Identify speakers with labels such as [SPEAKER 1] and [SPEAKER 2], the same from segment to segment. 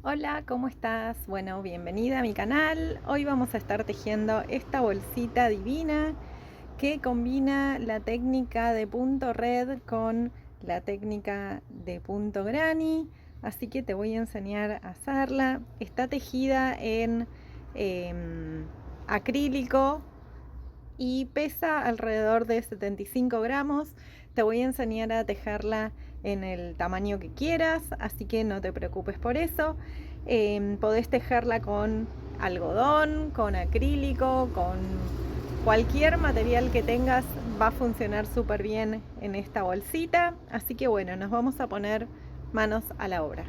[SPEAKER 1] Hola, ¿cómo estás? Bueno, bienvenida a mi canal. Hoy vamos a estar tejiendo esta bolsita divina que combina la técnica de punto red con la técnica de punto granny. Así que te voy a enseñar a hacerla. Está tejida en acrílico y pesa alrededor de 75 gramos. Te voy a enseñar a tejerla en el tamaño que quieras, así que no te preocupes por eso. Podés tejerla con algodón, con acrílico, con cualquier material que tengas, va a funcionar súper bien en esta bolsita. Así que bueno, nos vamos a poner manos a la obra.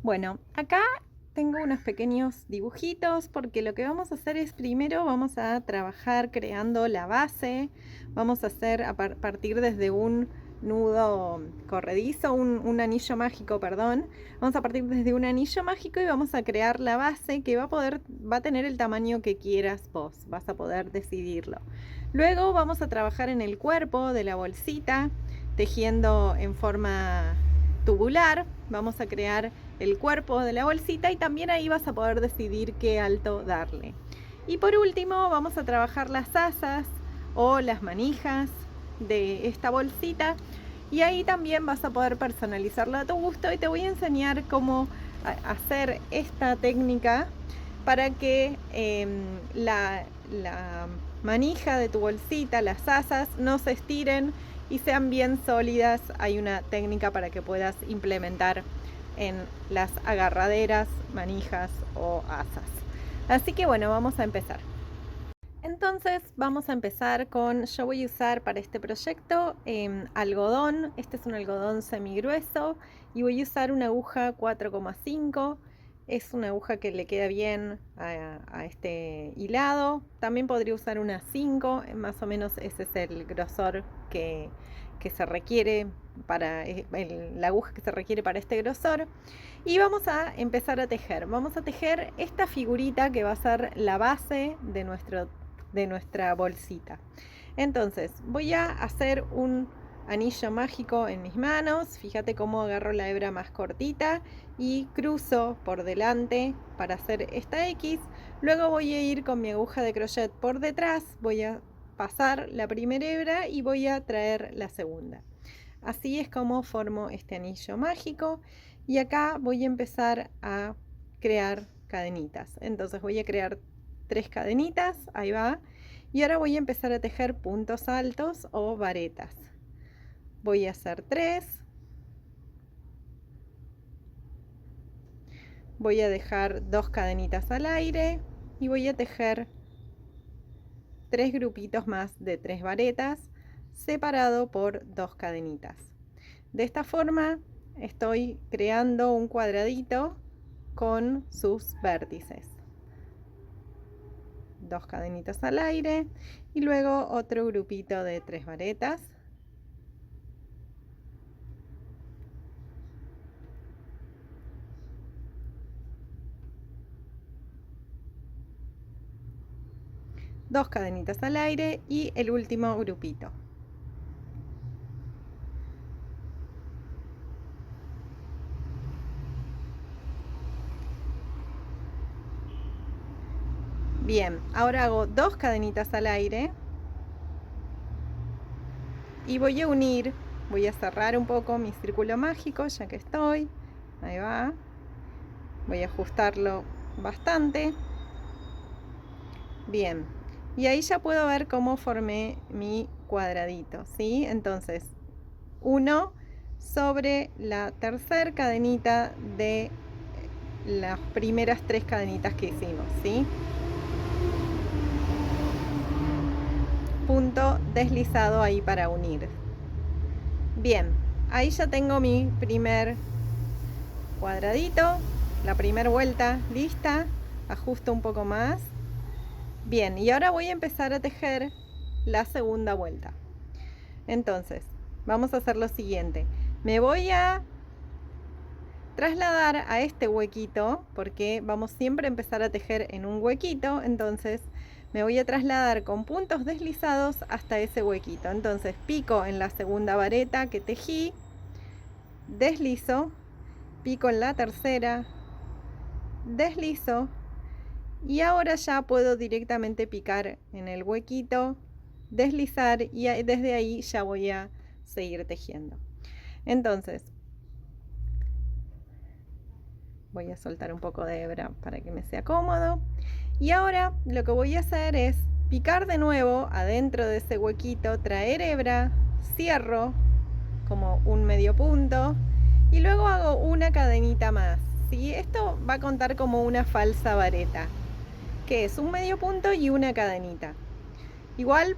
[SPEAKER 1] Bueno, acá tengo unos pequeños dibujitos porque lo que vamos a hacer es primero vamos a trabajar creando la base. Vamos a hacer a partir desde un nudo corredizo, un anillo mágico, perdón. Vamos a partir desde un anillo mágico y vamos a crear la base que va a tener el tamaño que quieras vos. Vas a poder decidirlo. Luego vamos a trabajar en el cuerpo de la bolsita, tejiendo en forma tubular. Vamos a crear el cuerpo de la bolsita y también ahí vas a poder decidir qué alto darle. Y por último vamos a trabajar las asas o las manijas de esta bolsita y ahí también vas a poder personalizarla a tu gusto y te voy a enseñar cómo hacer esta técnica para que la manija de tu bolsita, las asas, no se estiren y sean bien sólidas. Hay una técnica para que puedas implementar en las agarraderas, manijas o asas. Así que bueno, vamos a empezar. Entonces vamos a empezar con, yo voy a usar para este proyecto algodón. Este es un algodón semigrueso y voy a usar una aguja 4,5. Es una aguja que le queda bien a este hilado. También podría usar una 5, más o menos ese es el grosor que se requiere para la aguja que se requiere para este grosor. Y vamos a empezar a tejer. Vamos a tejer esta figurita que va a ser la base de nuestra bolsita. Entonces voy a hacer un anillo mágico en mis manos. Fíjate cómo agarro la hebra más cortita y cruzo por delante para hacer esta X. Luego voy a ir con mi aguja de crochet por detrás, voy a pasar la primera hebra y voy a traer la segunda. Así es como formo este anillo mágico y acá voy a empezar a crear cadenitas. Entonces voy a crear 3 cadenitas, ahí va, y ahora voy a empezar a tejer puntos altos o varetas. Voy a hacer 3, voy a dejar 2 cadenitas al aire y voy a tejer 3 grupitos más de 3 varetas separado por 2 cadenitas. De esta forma estoy creando un cuadradito con sus vértices. 2 cadenitas al aire y luego otro grupito de 3 varetas. Dos cadenitas al aire y el último grupito. Bien, ahora hago 2 cadenitas al aire y voy a unir, voy a cerrar un poco mi círculo mágico ya que estoy, ahí va, voy a ajustarlo bastante. Bien, y ahí ya puedo ver cómo formé mi cuadradito, ¿sí? Entonces, uno sobre la tercera cadenita de las primeras 3 cadenitas que hicimos, ¿sí? Punto deslizado ahí para unir. Bien, ahí ya tengo mi primer cuadradito, la primera vuelta lista, ajusto un poco más. Bien, y ahora voy a empezar a tejer la segunda vuelta. Entonces, vamos a hacer lo siguiente. Me voy a trasladar a este huequito, porque vamos siempre a empezar a tejer en un huequito, entonces me voy a trasladar con puntos deslizados hasta ese huequito. Entonces pico en la segunda vareta que tejí, deslizo, pico en la tercera, deslizo, y ahora ya puedo directamente picar en el huequito, deslizar, y desde ahí ya voy a seguir tejiendo. Entonces voy a soltar un poco de hebra para que me sea cómodo, y ahora lo que voy a hacer es picar de nuevo adentro de ese huequito, traer hebra, cierro como un medio punto y luego hago una cadenita más, ¿sí? Esto va a contar como una falsa vareta, que es un medio punto y una cadenita. Igual,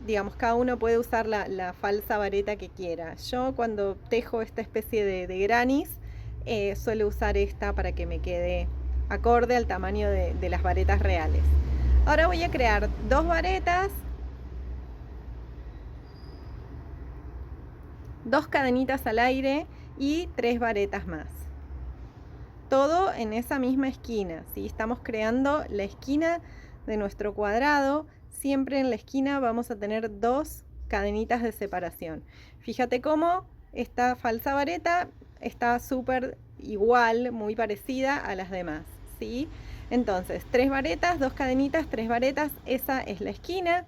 [SPEAKER 1] digamos, cada uno puede usar la falsa vareta que quiera. Yo cuando tejo esta especie de granis, suelo usar esta para que me quede acorde al tamaño de las varetas reales. Ahora voy a crear 2 varetas, 2 cadenitas al aire y 3 varetas más. Todo en esa misma esquina, ¿sí? Estamos creando la esquina de nuestro cuadrado. Siempre en la esquina vamos a tener 2 cadenitas de separación. Fíjate cómo esta falsa vareta está súper igual, muy parecida a las demás, ¿sí? Entonces, 3 varetas, 2 cadenitas, 3 varetas, esa es la esquina.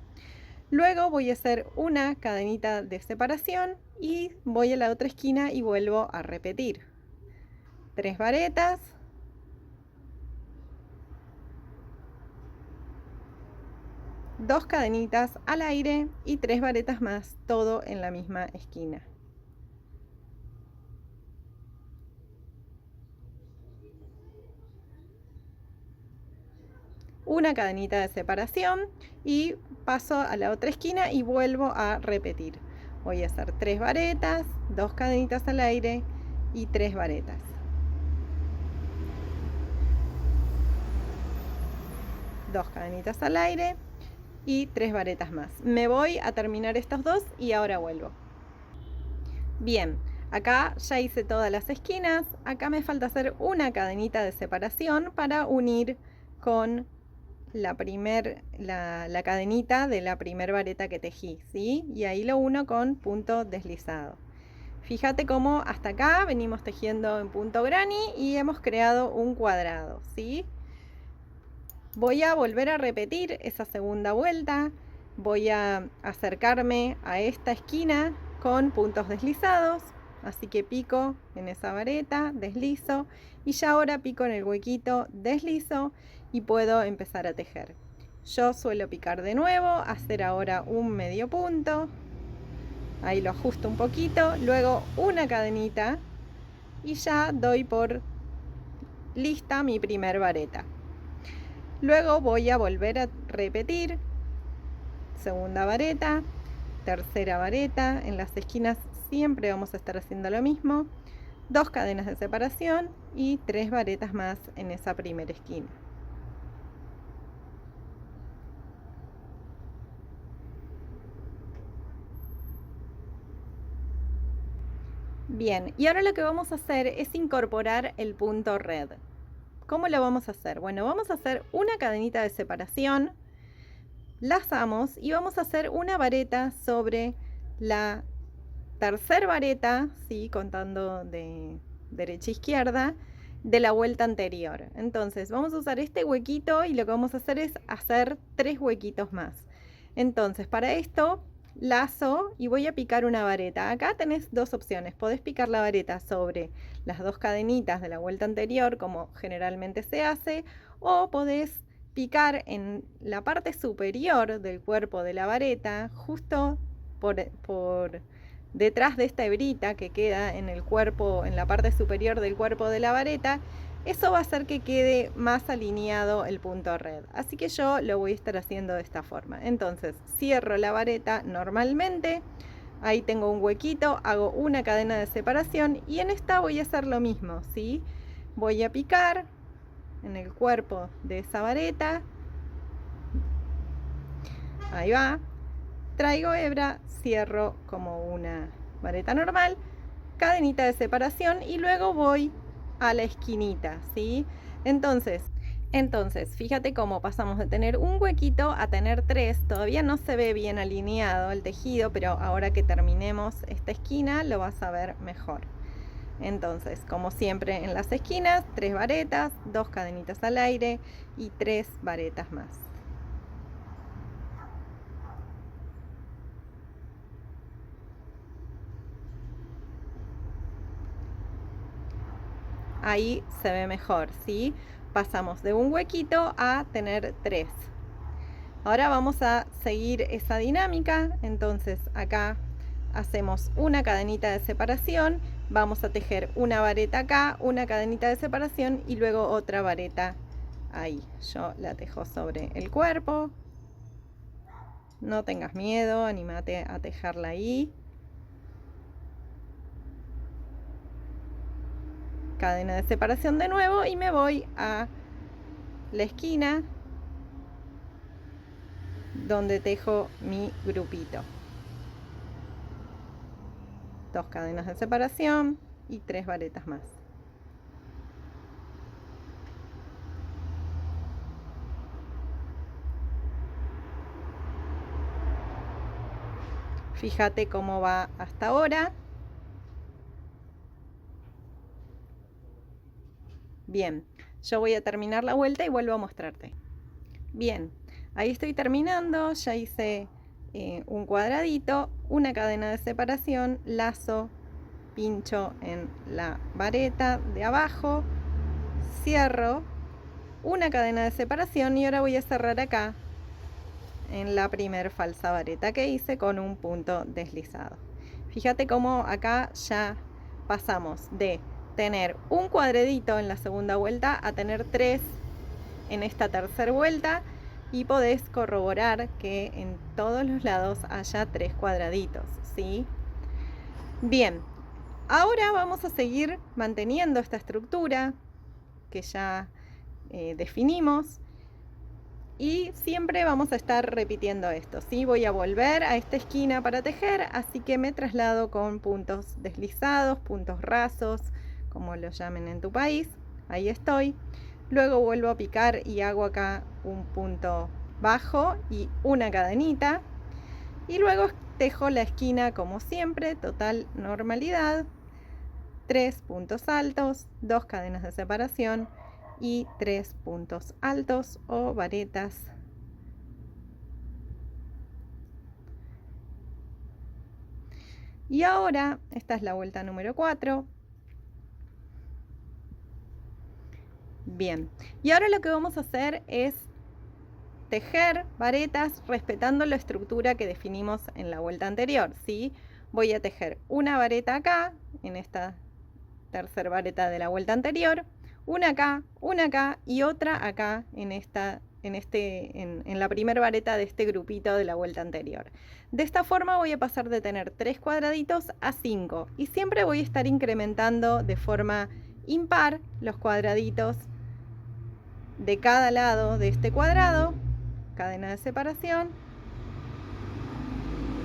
[SPEAKER 1] Luego voy a hacer una cadenita de separación y voy a la otra esquina y vuelvo a repetir. 3 varetas, 2 cadenitas al aire y 3 varetas más, todo en la misma esquina. Una cadenita de separación y paso a la otra esquina y vuelvo a repetir. Voy a hacer 3 varetas, 2 cadenitas al aire y 3 varetas. Dos cadenitas al aire y 3 varetas más. Me voy a terminar estos 2 y ahora vuelvo. Bien, acá ya hice todas las esquinas. Acá me falta hacer una cadenita de separación para unir con la cadenita de la primer vareta que tejí, ¿sí? Y ahí lo uno con punto deslizado. Fíjate cómo hasta acá venimos tejiendo en punto granny y hemos creado un cuadrado, ¿sí? Voy a volver a repetir esa segunda vuelta. Voy a acercarme a esta esquina con puntos deslizados. Así que pico en esa vareta, deslizo y ya ahora pico en el huequito, deslizo y puedo empezar a tejer. Yo suelo picar de nuevo, hacer ahora un medio punto. Ahí lo ajusto un poquito, luego una cadenita y ya doy por lista mi primer vareta. Luego voy a volver a repetir, segunda vareta, tercera vareta, en las esquinas siempre vamos a estar haciendo lo mismo, 2 cadenas de separación y 3 varetas más en esa primera esquina. Bien, y ahora lo que vamos a hacer es incorporar el punto red. ¿Cómo lo vamos a hacer? Bueno, vamos a hacer una cadenita de separación, lazamos y vamos a hacer una vareta sobre la tercera vareta, ¿sí? Contando de derecha a izquierda, de la vuelta anterior. Entonces vamos a usar este huequito y lo que vamos a hacer es hacer 3 huequitos más. Entonces para esto lazo y voy a picar una vareta. Acá tenés 2 opciones. Podés picar la vareta sobre las 2 cadenitas de la vuelta anterior, como generalmente se hace, o podés picar en la parte superior del cuerpo de la vareta, justo por detrás de esta hebrita que queda en el cuerpo, en la parte superior del cuerpo de la vareta. Eso va a hacer que quede más alineado el punto red. Así que yo lo voy a estar haciendo de esta forma. Entonces cierro la vareta normalmente. Ahí tengo un huequito, hago una cadena de separación y en esta voy a hacer lo mismo, ¿sí? Voy a picar en el cuerpo de esa vareta. Ahí va. Traigo hebra, cierro como una vareta normal, cadenita de separación y luego voy a la esquinita, ¿sí? Entonces, fíjate cómo pasamos de tener un huequito a tener 3. Todavía no se ve bien alineado el tejido, pero ahora que terminemos esta esquina lo vas a ver mejor. Entonces, como siempre en las esquinas, 3 varetas, 2 cadenitas al aire y 3 varetas más. Ahí se ve mejor, ¿sí? Pasamos de un huequito a tener 3. Ahora vamos a seguir esa dinámica. Entonces acá hacemos una cadenita de separación, vamos a tejer una vareta acá, una cadenita de separación y luego otra vareta ahí. Yo la tejo sobre el cuerpo. No tengas miedo, anímate a tejerla ahí. Cadena de separación de nuevo y me voy a la esquina donde tejo mi grupito. 2 cadenas de separación y 3 varetas más. Fíjate cómo va hasta ahora. Bien, yo voy a terminar la vuelta y vuelvo a mostrarte. Bien, ahí estoy terminando, ya hice un cuadradito, una cadena de separación, lazo, pincho en la vareta de abajo, cierro, una cadena de separación y ahora voy a cerrar acá en la primer falsa vareta que hice con un punto deslizado. Fíjate cómo acá ya pasamos de tener un cuadradito en la segunda vuelta a tener 3 en esta tercera vuelta y podés corroborar que en todos los lados haya 3 cuadraditos, ¿sí? Bien, ahora vamos a seguir manteniendo esta estructura que ya definimos y siempre vamos a estar repitiendo esto, ¿sí? Voy a volver a esta esquina para tejer, así que me traslado con puntos deslizados, puntos rasos, como lo llamen en tu país. Ahí estoy. Luego vuelvo a picar y hago acá un punto bajo y una cadenita. Y luego tejo la esquina como siempre, total normalidad. 3 puntos altos, 2 cadenas de separación y 3 puntos altos o varetas. Y ahora, esta es la vuelta número 4. Bien, y ahora lo que vamos a hacer es tejer varetas respetando la estructura que definimos en la vuelta anterior, ¿sí? Voy a tejer una vareta acá, en esta tercera vareta de la vuelta anterior, una acá y otra acá en la primera vareta de este grupito de la vuelta anterior. De esta forma voy a pasar de tener 3 cuadraditos a 5 y siempre voy a estar incrementando de forma impar los cuadraditos de cada lado de este cuadrado. Cadena de separación,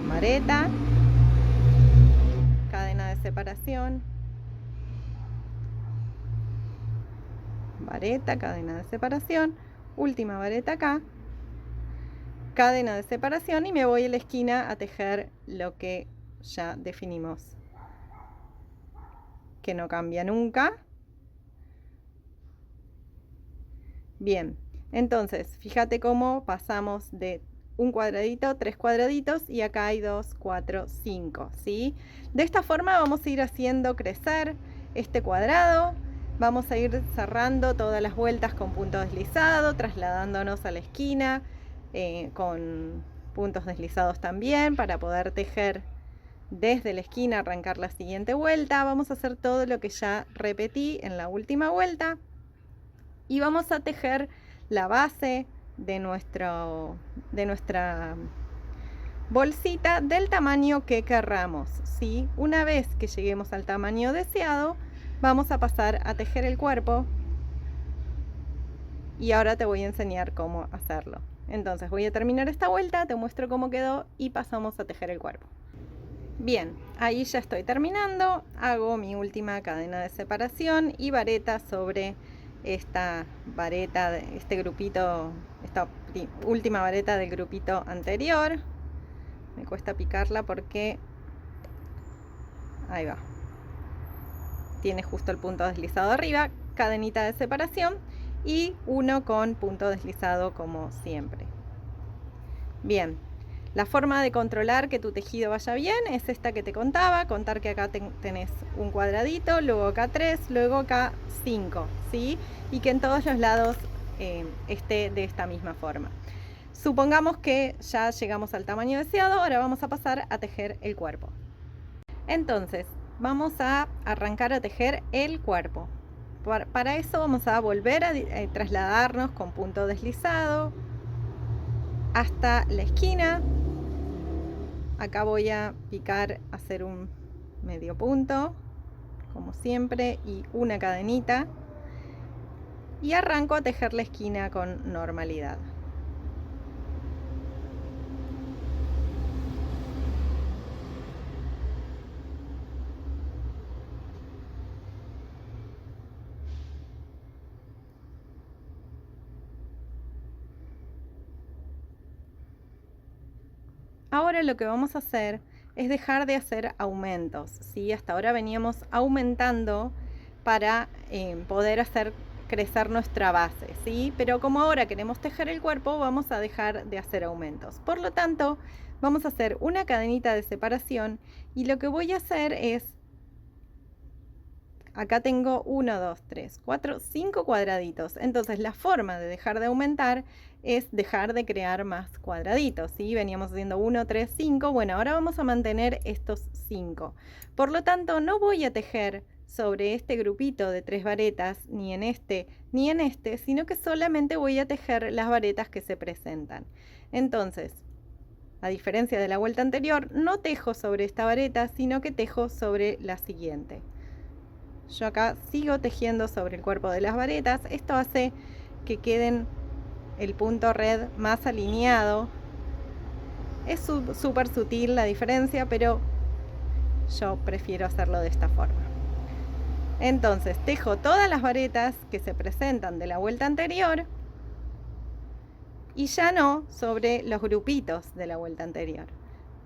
[SPEAKER 1] vareta, cadena de separación, vareta, cadena de separación, última vareta acá, cadena de separación y me voy a la esquina a tejer lo que ya definimos, que no cambia nunca. Bien, entonces fíjate cómo pasamos de un cuadradito, 3 cuadraditos y acá hay 2, 4, 5, ¿sí? De esta forma vamos a ir haciendo crecer este cuadrado. Vamos a ir cerrando todas las vueltas con punto deslizado, trasladándonos a la esquina con puntos deslizados también para poder tejer desde la esquina, arrancar la siguiente vuelta. Vamos a hacer todo lo que ya repetí en la última vuelta y vamos a tejer la base de nuestra bolsita del tamaño que querramos, ¿sí? Una vez que lleguemos al tamaño deseado, vamos a pasar a tejer el cuerpo y ahora te voy a enseñar cómo hacerlo. Entonces voy a terminar esta vuelta, te muestro cómo quedó y pasamos a tejer el cuerpo. Bien, ahí ya estoy terminando, hago mi última cadena de separación y vareta sobre esta vareta, este grupito, esta última vareta del grupito anterior. Me cuesta picarla porque ahí va, tiene justo el punto deslizado arriba, cadenita de separación y uno con punto deslizado como siempre. Bien, la forma de controlar que tu tejido vaya bien es esta que te contaba, contar que acá tenés un cuadradito, luego acá 3, luego acá 5, ¿sí? Y que en todos los lados esté de esta misma forma. Supongamos que ya llegamos al tamaño deseado, ahora vamos a pasar a tejer el cuerpo. Entonces, vamos a arrancar a tejer el cuerpo. Para eso vamos a volver a trasladarnos con punto deslizado hasta la esquina. Acá voy a picar, hacer un medio punto, como siempre, y una cadenita. Y arranco a tejer la esquina con normalidad. Ahora lo que vamos a hacer es dejar de hacer aumentos, ¿sí? Hasta ahora veníamos aumentando para poder hacer crecer nuestra base, ¿sí? Pero como ahora queremos tejer el cuerpo, vamos a dejar de hacer aumentos. Por lo tanto, vamos a hacer una cadenita de separación y lo que voy a hacer es, acá tengo 1, 2, 3, 4, 5 cuadraditos. Entonces la forma de dejar de aumentar es dejar de crear más cuadraditos, ¿sí? Veníamos haciendo 1, 3, 5. Bueno, ahora vamos a mantener estos 5. Por lo tanto, no voy a tejer sobre este grupito de 3 varetas, ni en este, ni en este, sino que solamente voy a tejer las varetas que se presentan. Entonces, a diferencia de la vuelta anterior, no tejo sobre esta vareta, sino que tejo sobre la siguiente. Yo acá sigo tejiendo sobre el cuerpo de las varetas. Esto hace que queden el punto red más alineado. Es súper sutil la diferencia, pero yo prefiero hacerlo de esta forma. Entonces tejo todas las varetas que se presentan de la vuelta anterior y ya no sobre los grupitos de la vuelta anterior.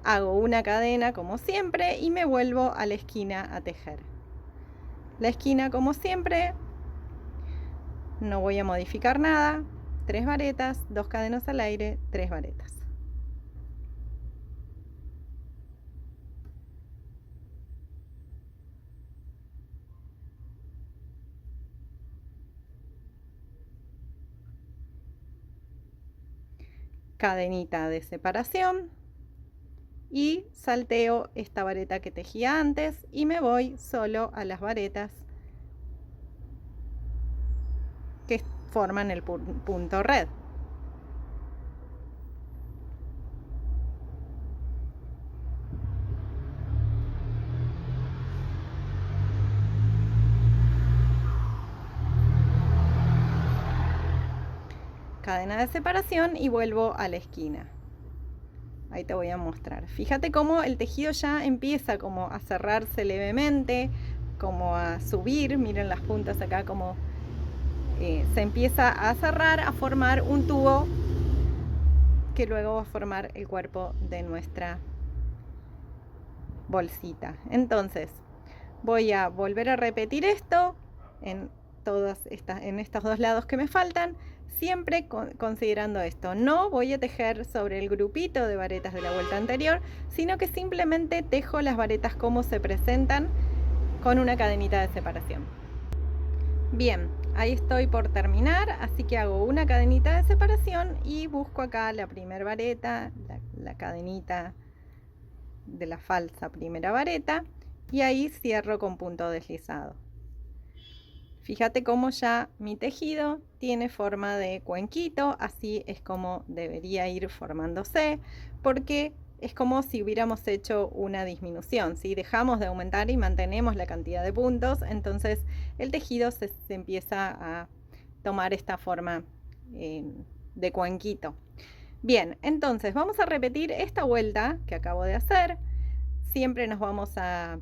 [SPEAKER 1] Hago una cadena como siempre y me vuelvo a la esquina a tejer. La esquina como siempre, no voy a modificar nada, 3 varetas, 2 cadenas al aire, 3 varetas. Cadenita de separación y salteo esta vareta que tejía antes y me voy solo a las varetas que forman el punto red. Cadena de separación y vuelvo a la esquina. Ahí te voy a mostrar. Fíjate cómo el tejido ya empieza como a cerrarse levemente, como a subir. Miren las puntas acá como se empieza a cerrar, a formar un tubo que luego va a formar el cuerpo de nuestra bolsita. Entonces voy a volver a repetir esto en estos dos lados que me faltan, siempre considerando esto. No voy a tejer sobre el grupito de varetas de la vuelta anterior, sino que simplemente tejo las varetas como se presentan con una cadenita de separación. Bien, ahí estoy por terminar, así que hago una cadenita de separación y busco acá la primera vareta, la cadenita de la falsa primera vareta, y ahí cierro con punto deslizado. Fíjate cómo ya mi tejido tiene forma de cuenquito, así es como debería ir formándose, porque es como si hubiéramos hecho una disminución. Si dejamos de aumentar y mantenemos la cantidad de puntos, entonces el tejido se empieza a tomar esta forma de cuenquito. Bien, entonces vamos a repetir esta vuelta que acabo de hacer. Siempre nos vamos a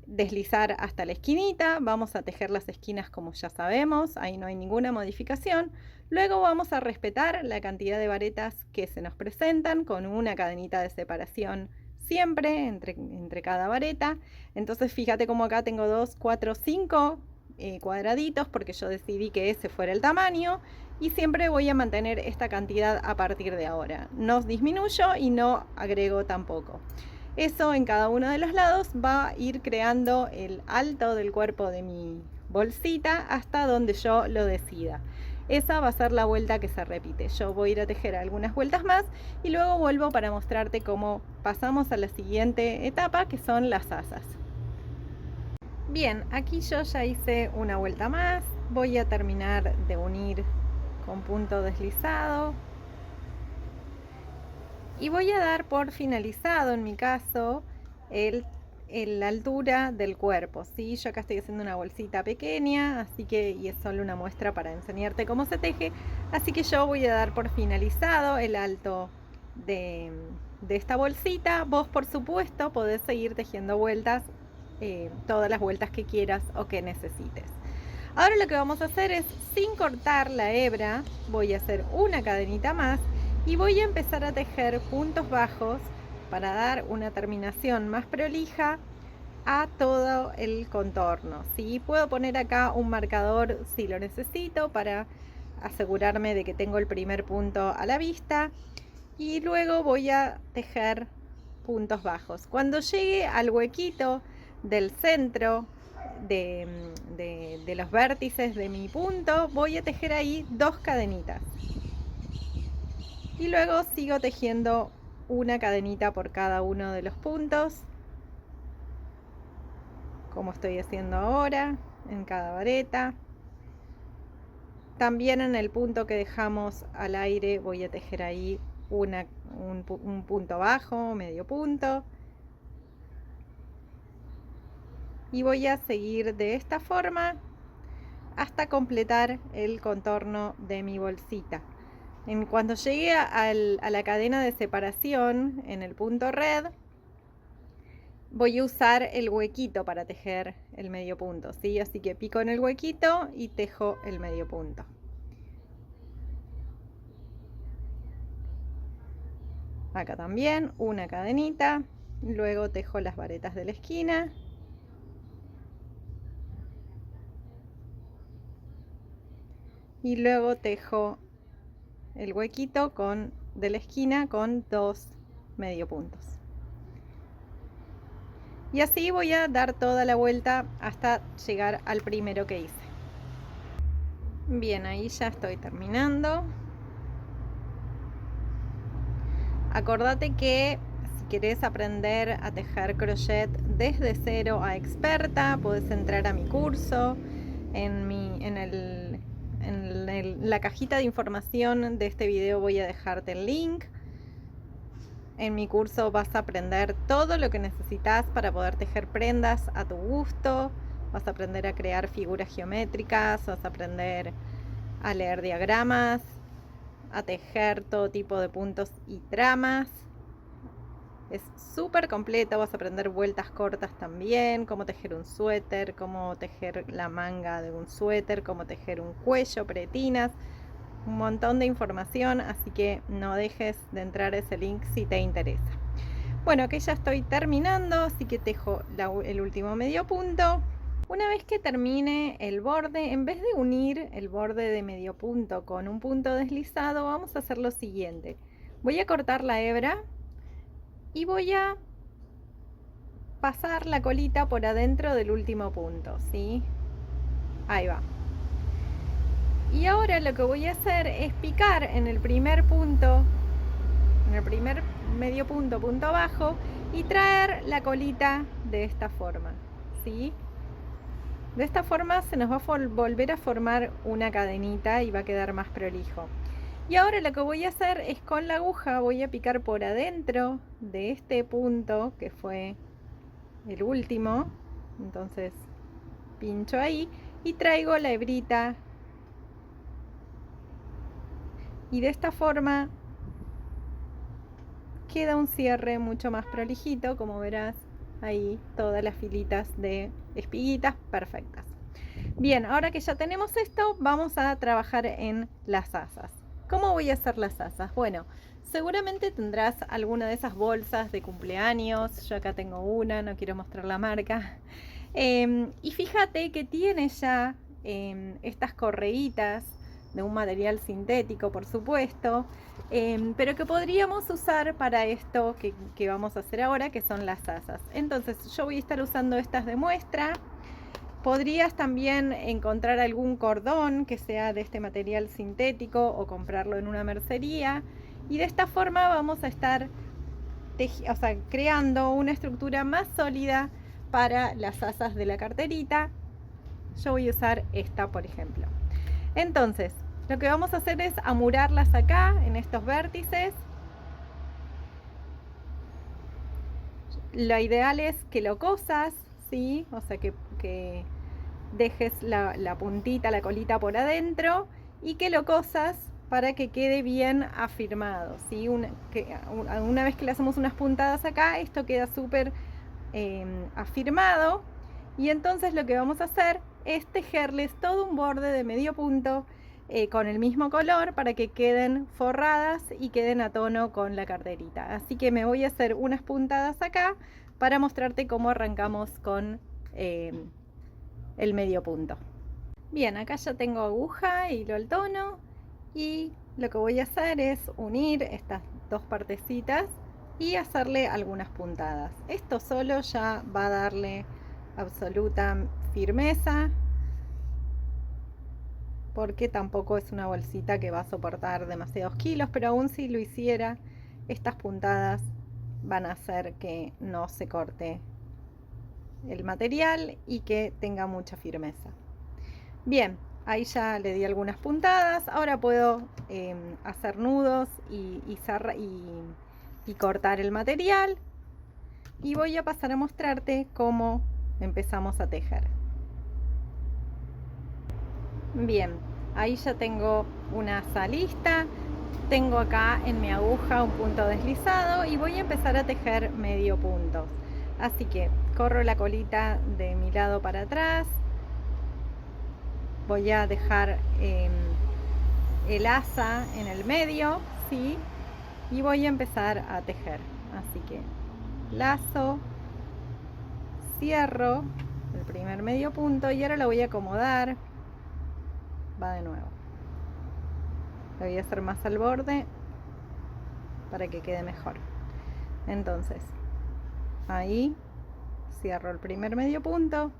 [SPEAKER 1] deslizar hasta la esquinita, vamos a tejer las esquinas como ya sabemos, ahí no hay ninguna modificación. Luego vamos a respetar la cantidad de varetas que se nos presentan con una cadenita de separación siempre entre cada vareta. Entonces fíjate como acá tengo 2, 4, 5 cuadraditos porque yo decidí que ese fuera el tamaño, y siempre voy a mantener esta cantidad a partir de ahora. No disminuyo y no agrego tampoco. Eso en cada uno de los lados va a ir creando el alto del cuerpo de mi bolsita hasta donde yo lo decida. Esa va a ser la vuelta que se repite. Yo voy a ir a tejer algunas vueltas más y luego vuelvo para mostrarte cómo pasamos a la siguiente etapa, que son las asas. Bien, aquí yo ya hice una vuelta más. Voy a terminar de unir con punto deslizado y voy a dar por finalizado, en mi caso, la altura del cuerpo, ¿sí? Yo acá estoy haciendo una bolsita pequeña, así que, y es solo una muestra para enseñarte cómo se teje, así que yo voy a dar por finalizado el alto de esta bolsita. Vos, por supuesto, podés seguir tejiendo vueltas, todas las vueltas que quieras o que necesites. Ahora lo que vamos a hacer es, sin cortar la hebra, voy a hacer una cadenita más y voy a empezar a tejer puntos bajos para dar una terminación más prolija a todo el contorno, ¿sí? Puedo poner acá un marcador si lo necesito para asegurarme de que tengo el primer punto a la vista, y luego voy a tejer puntos bajos. Cuando llegue al huequito del centro de los vértices de mi punto, voy a tejer ahí 2 cadenitas y luego sigo tejiendo una cadenita por cada uno de los puntos, como estoy haciendo ahora en cada vareta. También en el punto que dejamos al aire voy a tejer ahí un punto bajo, medio punto, y voy a seguir de esta forma hasta completar el contorno de mi bolsita. Cuando llegue a la cadena de separación en el punto red, voy a usar el huequito para tejer el medio punto, ¿sí? Así que pico en el huequito y tejo el medio punto. Acá también una cadenita, luego tejo las varetas de la esquina. Y luego tejo el huequito de la esquina con 2 medio puntos. Y así voy a dar toda la vuelta hasta llegar al primero que hice. Bien, ahí ya estoy terminando. Acordate que si querés aprender a tejer crochet desde cero a experta, podés entrar a mi curso. En la cajita de información de este video voy a dejarte el link. En mi curso vas a aprender todo lo que necesitas para poder tejer prendas a tu gusto. Vas a aprender a crear figuras geométricas, vas a aprender a leer diagramas, a tejer todo tipo de puntos y tramas. Es súper completo, vas a aprender vueltas cortas también, cómo tejer un suéter, cómo tejer la manga de un suéter, cómo tejer un cuello, pretinas, un montón de información, así que no dejes de entrar a ese link si te interesa. Bueno, que ya estoy terminando, así que tejo el último medio punto. Una vez que termine el borde, en vez de unir el borde de medio punto con un punto deslizado, vamos a hacer lo siguiente. Voy a cortar la hebra y voy a pasar la colita por adentro del último punto, ¿sí? Ahí va. Y ahora lo que voy a hacer es picar en el primer punto, en el primer medio punto, punto bajo, y traer la colita de esta forma, ¿sí? De esta forma se nos va a volver a formar una cadenita y va a quedar más prolijo. Y ahora lo que voy a hacer es, con la aguja voy a picar por adentro de este punto que fue el último. Entonces pincho ahí y traigo la hebrita, y de esta forma queda un cierre mucho más prolijito, como verás ahí todas las filitas de espiguitas perfectas. Bien, ahora que ya tenemos esto, vamos a trabajar en las asas. ¿Cómo voy a hacer las asas? Bueno, Seguramente tendrás alguna de esas bolsas de cumpleaños. Yo acá tengo una, no quiero mostrar la marca. Y fíjate que tiene ya estas correitas de un material sintético, por supuesto, pero que podríamos usar para esto que vamos a hacer ahora, que son las asas. Entonces yo voy a estar usando estas de muestra. Podrías también encontrar algún cordón que sea de este material sintético o comprarlo en una mercería, y de esta forma vamos a estar creando una estructura más sólida para las asas de la carterita. Yo voy a usar esta, por ejemplo. Entonces, lo que vamos a hacer es amurarlas acá en estos vértices. Lo ideal es que lo cosas, ¿sí? O sea, que dejes la puntita, la colita por adentro, y que lo cosas para que quede bien afirmado, ¿sí? Una vez que le hacemos unas puntadas acá, esto queda súper afirmado, y entonces lo que vamos a hacer es tejerles todo un borde de medio punto con el mismo color para que queden forradas y queden a tono con la carterita. Así que me voy a hacer unas puntadas acá para mostrarte cómo arrancamos con el medio punto. Bien, acá ya tengo aguja, hilo al tono, y lo que voy a hacer es unir estas dos partecitas y hacerle algunas puntadas. Esto solo ya va a darle absoluta firmeza, porque tampoco es una bolsita que va a soportar demasiados kilos, pero aún si lo hiciera, estas puntadas van a hacer que no se corte el material y que tenga mucha firmeza. Bien, ahí ya le di algunas puntadas. Ahora puedo hacer nudos y cortar el material, y voy a pasar a mostrarte cómo empezamos a tejer. Bien, ahí ya tengo una asa lista. Tengo acá en mi aguja un punto deslizado y voy a empezar a tejer medio punto. Así que corro la colita de mi lado para atrás. Voy a dejar el asa en el medio, ¿sí? Y voy a empezar a tejer. Así que lazo, cierro el primer medio punto y ahora lo voy a acomodar. Va de nuevo. Lo voy a hacer más al borde para que quede mejor. Entonces, ahí cierro el primer medio punto.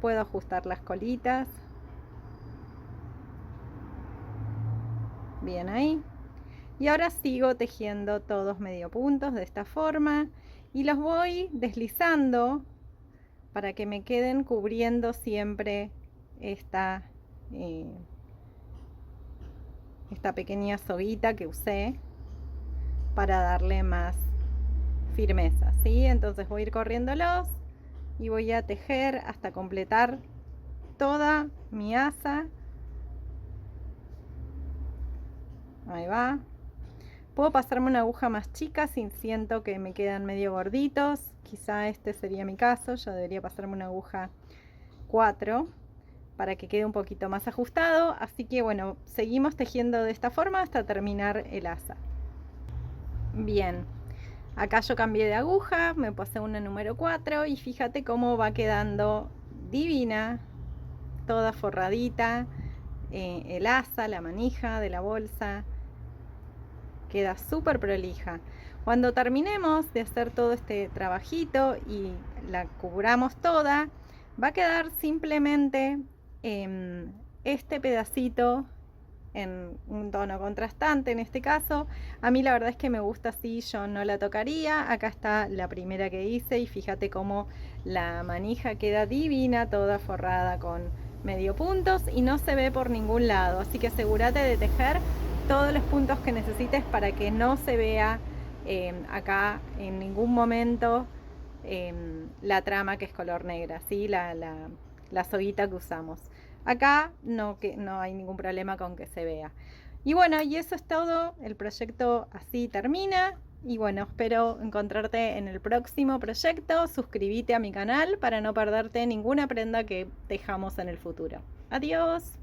[SPEAKER 1] Puedo ajustar las colitas. Bien ahí. Y ahora sigo tejiendo todos medio puntos de esta forma y los voy deslizando para que me queden cubriendo siempre esta pequeña soguita que usé para darle más firmeza, ¿sí? Entonces voy a ir corriéndolos y voy a tejer hasta completar toda mi asa. Ahí va. Puedo pasarme una aguja más chica si siento que me quedan medio gorditos. Quizá este sería mi caso. Yo debería pasarme una aguja 4 para que quede un poquito más ajustado. Así que bueno, seguimos tejiendo de esta forma hasta terminar el asa. Bien, acá yo cambié de aguja, me pasé una número 4 y fíjate cómo va quedando divina, toda forradita, el asa, la manija de la bolsa. Queda súper prolija. Cuando terminemos de hacer todo este trabajito y la cubramos toda, va a quedar simplemente este pedacito en un tono contrastante. En este caso, a mí la verdad es que me gusta así, yo no la tocaría. Acá está la primera que hice y fíjate cómo la manija queda divina, toda forrada con medio puntos y no se ve por ningún lado. Así que asegúrate de tejer todos los puntos que necesites para que no se vea acá en ningún momento la trama que es color negra, ¿sí? La soguita que usamos. Acá no hay ningún problema con que se vea. Y bueno, y eso es todo. El proyecto así termina. Y bueno, espero encontrarte en el próximo proyecto. Suscríbete a mi canal para no perderte ninguna prenda que tejamos en el futuro. Adiós.